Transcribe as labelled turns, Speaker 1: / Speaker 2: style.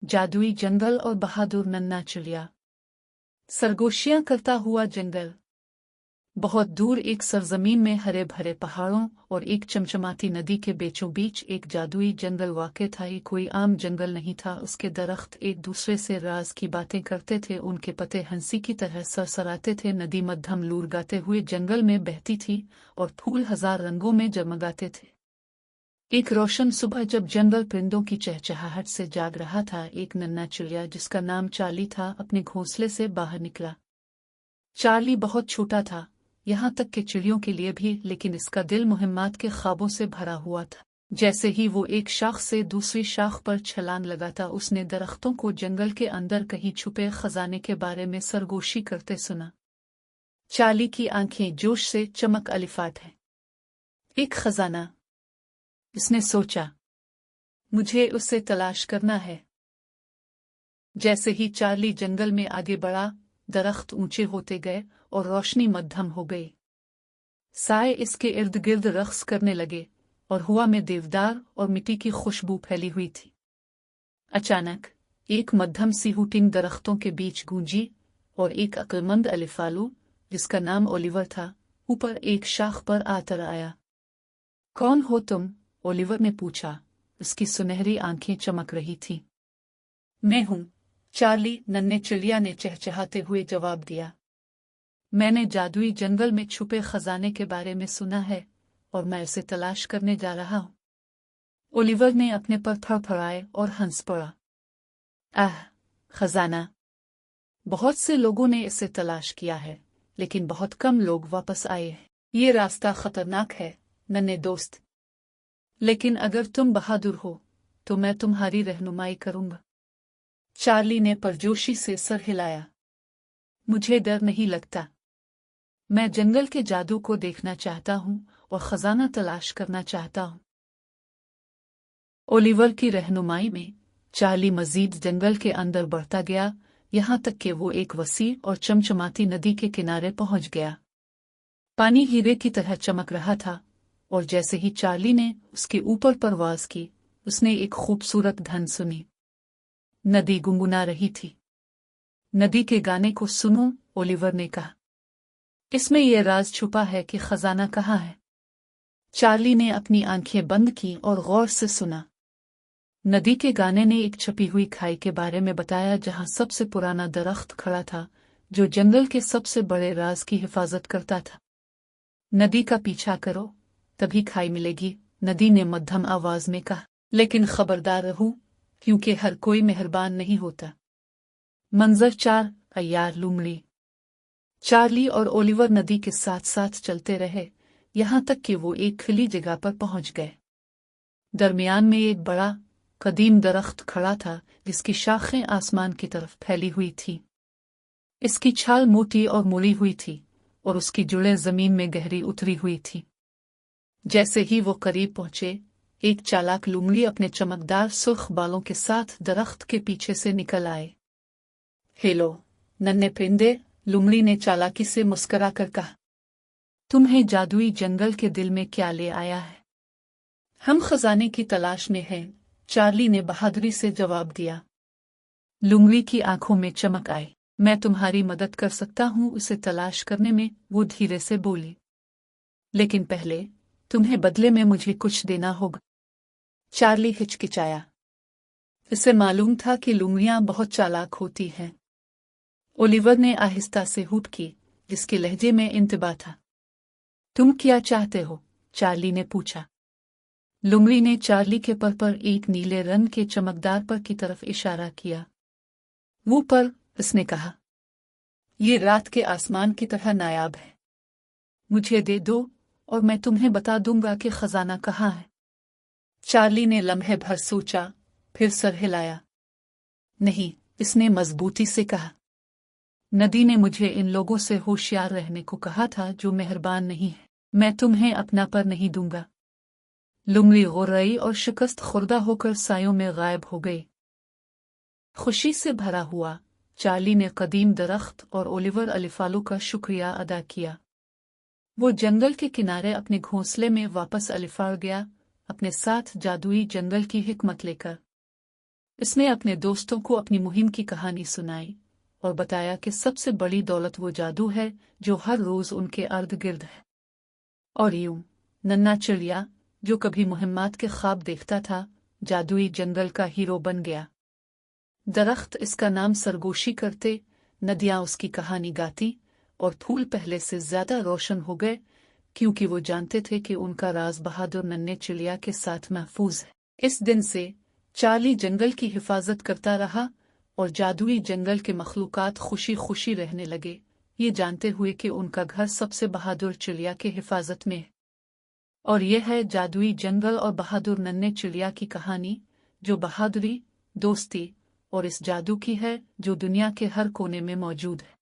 Speaker 1: जादुई जंगल और बहादुर नन्हा चिड़िया। सरगोशियां करता हुआ जंगल। बहुत दूर एक सरजमीन में हरे भरे पहाड़ों और एक चमचमाती नदी के बीचों बीच एक जादुई जंगल वाक़ था। ये कोई आम जंगल नहीं था। उसके दरख्त एक दूसरे से राज की बातें करते थे, उनके पत्ते हंसी की तरह सरसराते थे। नदी मध्यम लूर गाते हुए जंगल में बहती थी और फूल हजार रंगों में जगमगाते थे। एक रोशन सुबह जब जंगल परिंदों की चहचहाहट से जाग रहा था, एक नन्हा चिड़िया जिसका नाम चार्ली था अपने घोंसले से बाहर निकला। चार्ली बहुत छोटा था, यहाँ तक कि चिड़ियों के लिए भी, लेकिन इसका दिल मुहिम्मात के ख्वाबों से भरा हुआ था। जैसे ही वो एक शाख से दूसरी शाख पर छलांग लगाता, उसने दरख्तों को जंगल के अंदर कहीं छुपे खजाने के बारे में सरगोशी करते सुना। चार्ली की आंखें जोश से चमक अलिफाट है। एक खजाना, उसने सोचा, मुझे उसे तलाश करना है। जैसे ही चार्ली जंगल में आगे बढ़ा, दरख्त ऊंचे होते गए और रोशनी मध्यम हो गई। साए इसके इर्द गिर्द रक्स करने लगे और हवा में देवदार और मिट्टी की खुशबू फैली हुई थी। अचानक एक मध्यम सी हूटिंग दरख्तों के बीच गूंजी और एक अक्लमंद अलिफालू, जिसका नाम ओलिवर था, ऊपर एक शाख पर आकर आया। कौन हो तुम? ओलिवर ने पूछा। उसकी सुनहरी आंखें चमक रही थीं। मैं हूं, चार्ली, नन्हे चिड़िया ने चहचहाते हुए जवाब दिया। मैंने जादुई जंगल में छुपे खजाने के बारे में सुना है और मैं उसे तलाश करने जा रहा हूं। ओलिवर ने अपने पर फड़फड़ाए और हंस पड़ा। आह, खजाना! बहुत से लोगों ने इसे तलाश किया है, लेकिन बहुत कम लोग वापस आए हैं। ये रास्ता खतरनाक है, नन्हे दोस्त। लेकिन अगर तुम बहादुर हो, तो मैं तुम्हारी रहनुमाई करूंगा। चार्ली ने परजोशी से सर हिलाया। मुझे डर नहीं लगता। मैं जंगल के जादू को देखना चाहता हूं और खजाना तलाश करना चाहता हूं। ओलिवर की रहनुमाई में चार्ली मजीद जंगल के अंदर बढ़ता गया, यहां तक कि वो एक वसी और चमचमाती नदी के किनारे पहुंच गया। पानी हीरे की तरह चमक रहा था और जैसे ही चार्ली ने उसके ऊपर परवाज की, उसने एक खूबसूरत धन सुनी। नदी गुनगुना रही थी। नदी के गाने को सुनो, ओलिवर ने कहा। इसमें यह राज छुपा है कि खजाना कहाँ है। चार्ली ने अपनी आंखें बंद की और गौर से सुना। नदी के गाने ने एक छपी हुई खाई के बारे में बताया, जहां सबसे पुराना दरख्त खड़ा था, जो जंगल के सबसे बड़े राज की हिफाजत करता था। नदी का पीछा करो, तभी खाई मिलेगी, नदी ने मध्यम आवाज में कहा। लेकिन खबरदार रहो, क्योंकि हर कोई मेहरबान नहीं होता। मंजर 4, अय्यार लूमड़ी। चार्ली और ओलिवर नदी के साथ साथ चलते रहे, यहां तक कि वो एक खुली जगह पर पहुंच गए। दरमियान में एक बड़ा कदीम दरख्त खड़ा था, जिसकी शाखें आसमान की तरफ फैली हुई थी। इसकी छाल मोटी और मुड़ी हुई थी और उसकी जुड़ें जमीन में गहरी उतरी हुई थी। जैसे ही वो करीब पहुंचे, एक चालाक लूमड़ी अपने चमकदार सुर्ख बालों के साथ दरख्त के पीछे से निकल आए। हेलो, नन्हे परिंदे, लूमड़ी ने चालाकी से मुस्कुरा कर कहा। तुम्हें जादुई जंगल के दिल में क्या ले आया है? हम खजाने की तलाश में हैं, चार्ली ने बहादुरी से जवाब दिया। लूमड़ी की आंखों में चमक आई। मैं तुम्हारी मदद कर सकता हूं उसे तलाश करने में, वो धीरे से बोली। लेकिन पहले तुम्हें बदले में मुझे कुछ देना होगा। चार्ली हिचकिचाया। इसे मालूम था कि लूमड़ियां बहुत चालाक होती हैं। ओलिवर ने आहिस्ता से हूट की, जिसके लहजे में इंतबा था। तुम क्या चाहते हो? चार्ली ने पूछा। लूमड़ी ने चार्ली के पर एक नीले रंग के चमकदार पर की तरफ इशारा किया। वो पर, उसने कहा, ये रात के आसमान की तरह नायाब है। मुझे दे दो और मैं तुम्हें बता दूंगा कि खजाना कहाँ है। चार्ली ने लम्हे भर सोचा, फिर सर हिलाया। नहीं, इसने मजबूती से कहा। नदी ने मुझे इन लोगों से होशियार रहने को कहा था जो मेहरबान नहीं है। मैं तुम्हें अपना पर नहीं दूंगा। लूमड़ी गुर्राई और शिकस्त खुर्दा होकर सायों में गायब हो गई। खुशी से भरा हुआ, चार्ली ने कदीम दरख्त और ओलिवर अलिफालू का शुक्रिया अदा किया। वो जंगल के किनारे अपने घोंसले में वापस अलिफाड़ गया, अपने साथ जादुई जंगल की हिकमत लेकर। इसने अपने दोस्तों को अपनी मुहिम की कहानी सुनाई और बताया कि सबसे बड़ी दौलत वो जादू है जो हर रोज उनके अर्द गिर्द है। और यूं नन्हा चिड़िया जो कभी मुहिम्मात के ख्वाब देखता था, जादुई जंगल का हीरो बन गया। दरख्त इसका नाम सरगोशी करते, नदियां उसकी कहानी गाती और फूल पहले से ज्यादा रोशन हो गए, क्योंकि वो जानते थे कि उनका राज बहादुर नन्हे चिड़िया के साथ महफूज है। इस दिन से चार्ली जंगल की हिफाजत करता रहा और जादुई जंगल के मखलूकात खुशी खुशी रहने लगे, ये जानते हुए कि उनका घर सबसे बहादुर चिड़िया के हिफाजत में है। और यह है जादुई जंगल और बहादुर नन्हे चिड़िया की कहानी, जो बहादुरी, दोस्ती और इस जादू की है जो दुनिया के हर कोने में मौजूद है।